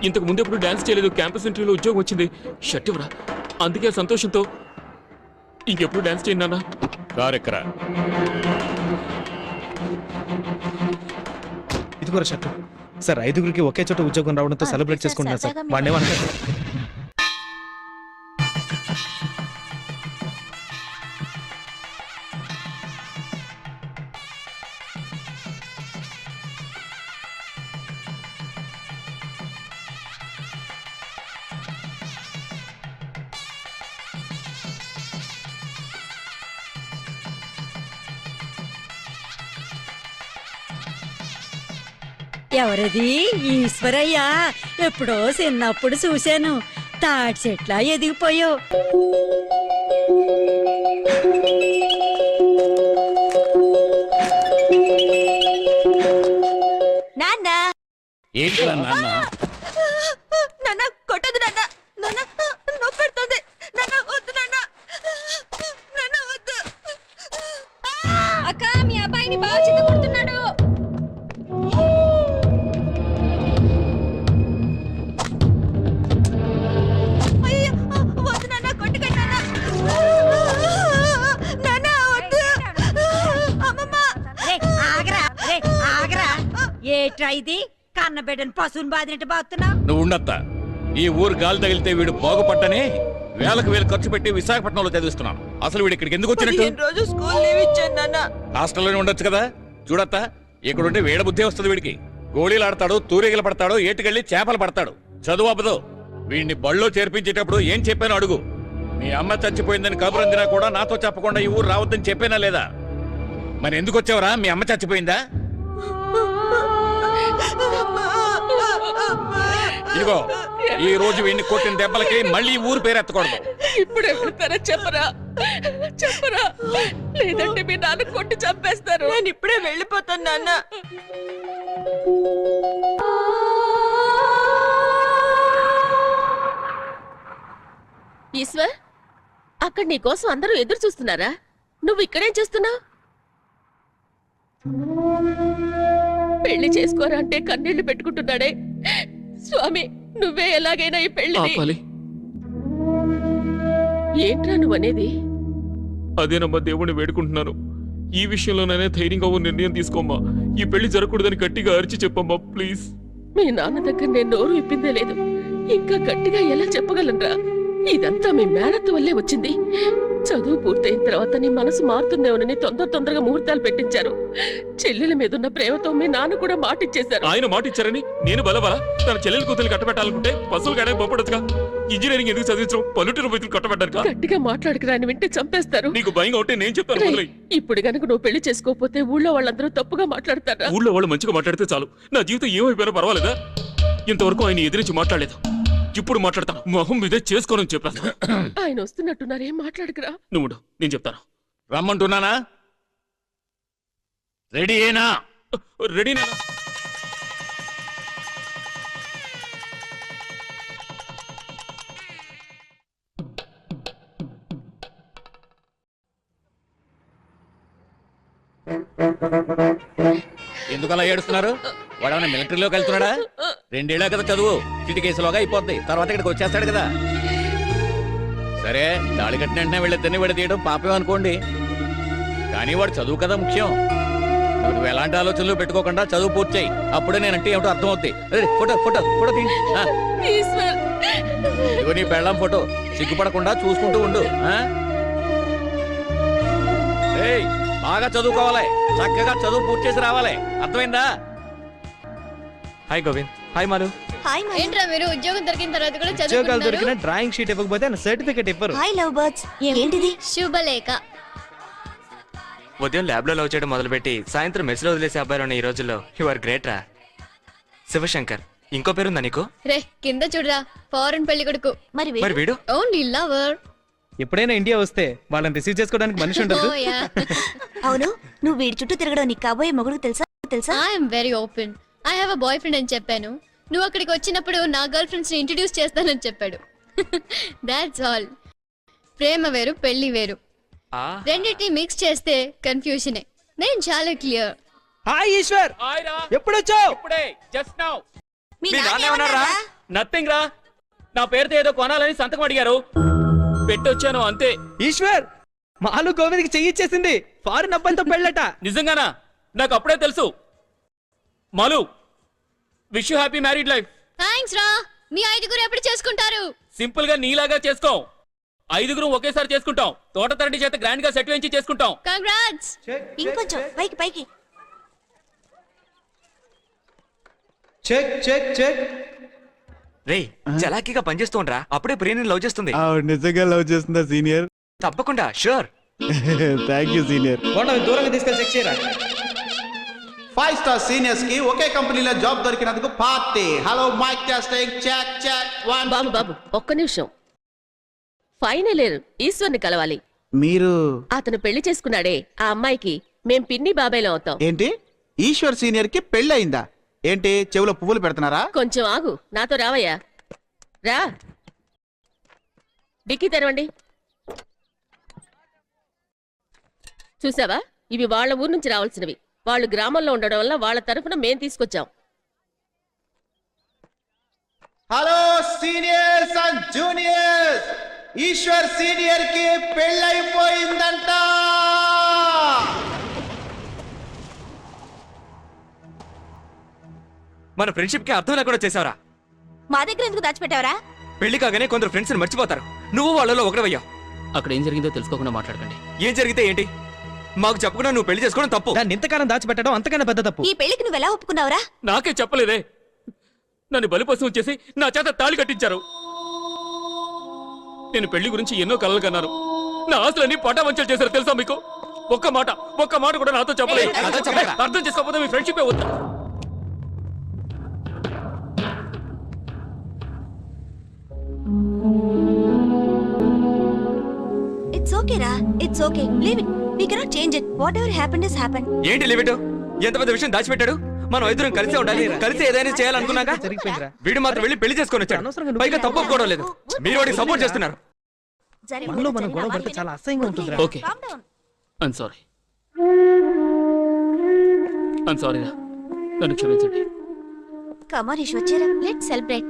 ఇంతకు ముందు ఎప్పుడు డాన్స్ చేయలేదు, క్యాంపస్ ఇంటర్వ్యూలో ఉద్యోగం వచ్చింది. షర్ట్ ఇవ్వరా, అందుకే సంతోషంతో ఇంకెప్పుడు డాన్స్ చేయండి నాన్న. కారెక్కరా ఇదిగోరా షర్ట్. సార్ 5గురికి ఒకే చోట ఉద్యోగం రావడంతో సెలబ్రేట్ చేసుకుంటున్నారు సార్. వాడేమన్నా ఎవరది? ఈశ్వరయ్య. ఎప్పుడో చిన్నప్పుడు చూశాను. తాటి చెట్లా ఎదిగిపోయావు. నాన్న నాన్న కొట్టదు నాన్న. నాన్న నొప్పి పెడుతుంది. నాన్న వద్దు నాన్న. నాన్న వద్దు. అక్క మీ అబ్బాయిని బాగా చిత్తపడుతున్నాడు. ఏట్రా ఇది? కన్నబిడ్డను పశువుని బాధినట్టు బాగుతున్నా. నువ్వు ఉండత్తా. ఈ ఊరు గాలి తగిలితే వీడు బాగుపట్టని వేలకు వేలు ఖర్చు పెట్టి విశాఖపట్నంలో చదివిస్తున్నాను. అసలు వీడు ఇక్కడికి ఎందుకు వచ్చినట్టు? రోజు స్కూల్ లీవ్ ఇచ్చాను నాన్న. హాస్టల్లోనే ఉండొచ్చు కదా. చూడత్తా, ఇక్కడుంటే వేడ బుద్ధి వస్తుంది వీడికి. గోళీలు ఆడతాడు, తూరేగలు పడతాడు, ఏటుకెళ్ళి చేపలు పడతాడు. చదువు అవ్వదు. వీడిని బళ్ళో చేర్పించేటప్పుడు ఏం చెప్పాను అడుగు. మీ అమ్మ చచ్చిపోయిందని కబురు అందినా కూడా నాతో చెప్పకుండా ఈ ఊరు రావద్దని చెప్పేనా లేదా? మరి ఎందుకు వచ్చావరా? మీ అమ్మ చచ్చిపోయిందా? ఇదిగో, ఈ రోజు వీడిని కొట్టిన దెబ్బలకి మళ్ళీ ఊరు పేరు ఎత్తకూడదు. ఇప్పుడే వెళ్తారా? చెప్పరా చెప్పరా, లేదంటే మీ నాన్న కొట్టి చంపేస్తారు. నేను ఇప్పుడే వెళ్ళిపోతాను నాన్న. ఈశ్వర్, అక్కడ నీ కోసం అందరూ ఎదురు చూస్తున్నారా? నువ్వు ఇక్కడేం చేస్తున్నావు? పెళ్లి చేసుకోరా అంటే కన్నీళ్లు పెట్టుకుంటున్నాడే. స్వామి, నువ్వే ఎలాగైనా ఈ పెళ్లి. ఏంట్రా నువ్వనేది? అదేనమ్మా, దేవుణ్ణి వేడుకుంటున్నాను. ఈ విషయంలోనైనా ధైర్యంగా ఓ నిర్ణయం తీసుకోమ్మా. ఈ పెళ్లి జరగకూడదని గట్టిగా అరిచి చెప్పమ్మా ప్లీజ్. మీ నాన్న దగ్గర నేను నోరు ఇప్పిందే లేదు. ఇంకా గట్టిగా ఎలా చెప్పగలనరా? ఇదంతా మీ మేనత్త వల్లే వచ్చింది. చదువు పూర్తయిన తర్వాత నీ మనసు మారుతుందేమోనని తొందరగా ముహూర్తాలు పెట్టించారు. చెల్లెల మీదున్న ప్రేమతో మీ నాన్న కూడా మాటిచ్చేశారు. ఆయన మాటిచ్చారని నేను బలబల తన చెల్లెల కూతురు కట్టబెట్టాలనుకుంటే పశువులు గానే బొప్పడదుగా. ఇంజనీరింగ్ ఎందుకు చదివించడం? పల్లెటూరు రైతులు కట్టబెట్టారు. గట్టిగా మాట్లాడుకు రాని వింటే చంపేస్తారు. నీకు భయంగా ఉంటే నేను చెప్తాను. ఇప్పుడు గనుక నువ్వు పెళ్లి చేసుకోకపోతే ఊళ్ళో వాళ్ళందరూ తప్పుగా మాట్లాడతారా? ఊళ్ళో వాళ్ళు మంచిగా మాట్లాడితే చాలు. నా జీవితం ఏమైపోయినా పర్వాలేదా? ఇంతవరకు ఆయన ఎదిరించి మాట్లాడలేదు. ఇప్పుడు మాట్లాడతాను. మొహం మీదే చేసుకోనని చెప్పాను. ఆయన వస్తున్నట్టున్నారేం మాట్లాడకురా. నువ్వు నేను చెప్తాను. రమ్మంటున్నానా? రెడీ ఏనా? రెడీనా? ఎందుకు అలా ఏడుస్తున్నారు? వాడేమన్నా మిలిటరీలోకి వెళ్తున్నాడా? 2 ఏళ్ళ కదా చదువు, చిటికేసులోగా అయిపోద్ది. తర్వాత ఇక్కడికి వచ్చేస్తాడు కదా. సరే, తాళి కట్టిన వెంటనే వీళ్ళిద్దరిని విడదీయడం పాపం అనుకోండి, కానీ వాడు చదువు కదా ముఖ్యం. నువ్వు ఎలాంటి ఆలోచనలు పెట్టుకోకుండా చదువు పూర్తి చేయి. అప్పుడే నేనంటే ఏమిటో అర్థం అవుతాయి. ఫోటో ఫోటో ఫోటో తీ. ఈశ్వర్, ఇదిగో నీ పెళ్ళాం ఫోటో. సిగ్గుపడకుండా చూసుకుంటూ ఉండు. ఏయ్, బాగా చదువుకోవాలి, చక్కగా చదువు పూర్తి చేసి రావాలి, అర్థమైందా? హాయ్ గోవింద్. హాయ్ మాలు. ఏంట్రా మీరు ఉద్యోగం దొరికిన తర్వాత కూడా ఉద్యోగాలు చదువుకుంటున్నారు? దొరికిన డ్రాయింగ్ షీట్ ఇవ్వకపోతే ఆయన సర్టిఫికెట్ ఇవ్వరు. Hi love birds. ఏంటిది? శుభలేఖ. ఉదయం ల్యాబ్ లో లవ్ చేయడం మొదలుపెట్టి సాయంత్రం మెస్ లో వదిలేసే అబ్బాయిలు ఈ రోజుల్లో యు ఆర్ గ్రేట్ రా. శివశంకర్, ఇంకో పేరుందా నీకు? రే కింద చూడరా, ఫారెన్ పెళ్లి కొడుకు. మరి వీడు ఓన్లీ లవర్. ఎప్పుడైనా ఇండియా వస్తే వాళ్ళని రిసీవ్ చేసుకోవడానికి మనిషి ఉండదు. అవును, నువ్వు వీడి చుట్టూ తిరగడం నీకు కాబోయే మొగుడు తెలుసా? I'm very open. I have a boy friend అని చెప్పాను. నువ్వు అక్కడికి వచ్చినప్పుడు నా గర్ల్ ఫ్రెండ్స్ ని ఇంట్రడ్యూస్ చేస్తానని చెప్పాడు. That's all. ప్రేమ వేరు, పెళ్లి వేరు. రెండింటిని మిక్స్ చేస్తే కన్ఫ్యూజనే. నేను చాలా క్లియర్. హాయ్ ఈశ్వర్, హాయ్ రా. ఎప్పుడొచ్చావు? ఇప్పుడే, జస్ట్ నౌ. మీ మీ నాన్న నాన్న ఏమన్నారా? ఏమన్నారా? నథింగ్ రా. నా పేరుతో ఏదో కొనాలని సంతకం అడిగారు, పెట్టొచ్చాను అంతే. ఈశ్వర్, మాలు గోవింద్కి చెయ్యిచ్చేసింది. ఫారిన్ అబ్బాయితో పెళ్ళట. నిజంగానా? నాకు అప్పుడే తెలుసు. Malu, wish you happy married life. Thanks రా. మీ 5గురు ఎప్పుడు చేసుకుంటారు? సింపుల్ గా నీలాగా చేసుకో. 5గురు ఒకేసారి చేసుకుంటాం. తోట తరటి చేత గ్రాండ్ గా సెట్ వేయించి చేసుకుంటాం. కంగ్రాట్స్. ఇంకొంచెం పైకి. Check check check. రే చలాకీగా పనిచేస్తూ ఉండరా, అప్పుడే ప్రియని లవ్ చేస్తుంది. నిజంగా లవ్ చేస్తుందా సీనియర్? తప్పకుండా, షూర్. Thank you senior. దూరంగా తీసుకెళ్ళి చెక్ చేయరా. 5 స్టార్ సీనియర్స్ కి ఒకే కంపెనీలో జాబ్ దొరికినందుకు party. Hello mic testing, check check 1. బాబు బాబు ఒక్క నిమిషం. ఫైనల్ ఇయర్ ఈశ్వర్ని కలవాలి. మీరు అతను పెళ్లి చేసుకున్నాడే, ఆ అమ్మాయికి మేం పిన్ని బాబాయ్లో అవుతాం. ఏంటి, ఈశ్వర్ సీనియర్ కి పెళ్ళయిందా? ఏంటి, చెవులో పువ్వులు పెడుతున్నారా? కొంచెం ఆగు, నాతో రావయ్యా. రా, డిక్కీ తెరవండి. చూసావా, ఇవి వాళ్ళ ఊరు నుంచి రావాల్సినవి. వాళ్ళు గ్రామంలో ఉండడం వల్ల వాళ్ళ తరఫున మేం తీసుకొచ్చాం. Hello seniors and juniors, Eshwar senior కి పెళ్ళైపోయిందంట. మన ఫ్రెండ్షిప్ కి అర్థం లేకుండా చేసావరా. మా దగ్గర ఎందుకు దాచిపెట్టావరా? పెళ్లి కాగానే కొందరు ఫ్రెండ్స్ మర్చిపోతారు. నువ్వు వాళ్ళలో ఒకడవయ్యావు. అక్కడ ఏం జరిగిందో తెలుసుకోకుండా మాట్లాడకండి. ఏం జరిగితే ఏంటి? మాకు చెప్పకుండా నువ్వు పెళ్లి చేసుకోవడం తప్పు. దాన్ని ఇంతకాలం దాచిపెట్టడం అంతకన్నా పెద్ద తప్పు. ఈ పెళ్లికి నువ్వు ఎలా ఒప్పుకున్నావురా? నాకే చెప్పలేదే. నన్ను బలిపశువు చేసి నా చేత తాళి కట్టించారు. నేను పెళ్లి గురించి ఎన్నో కలలు కన్నాను. నా ఆస్తులన్నీ పటావంచలు చేశారు తెలుసా మీకు? ఒక్క మాట కూడా నాతో చెప్పలేదు. నాతో చెప్పలేదా? అర్థం చేసుకోకపోతే మీ ఫ్రెండ్షిప్ వద్దా? ఇట్స్ ఓకే రా, it's okay. Leave it. We cannot change it. Whatever happened is happened. ఏంటి లిమిట్? ఎంత పెద్ద విషయం దాచిపెట్టాడు. మనం 5 కలిసే ఉండాలి, కలిసి ఏదైనా చేయాలనుకున్నాక జరిగిపోయిందిరా. వీడు మాత్రం వెళ్ళి పెళ్లి చేసుకొని వచ్చాడు. పైగా తప్పు ఒప్పుకోవడం లేదు. మీరు వాడికి సపోర్ట్ చేస్తున్నారు. మనలో మనం గొడవ పడితే చాలా అసహ్యంగా ఉంటుందిరా. ఓకే, ఐమ్ సారీ రా. నన్ను క్షమించండి. Come on Eshwar, cheer up. Let's celebrate.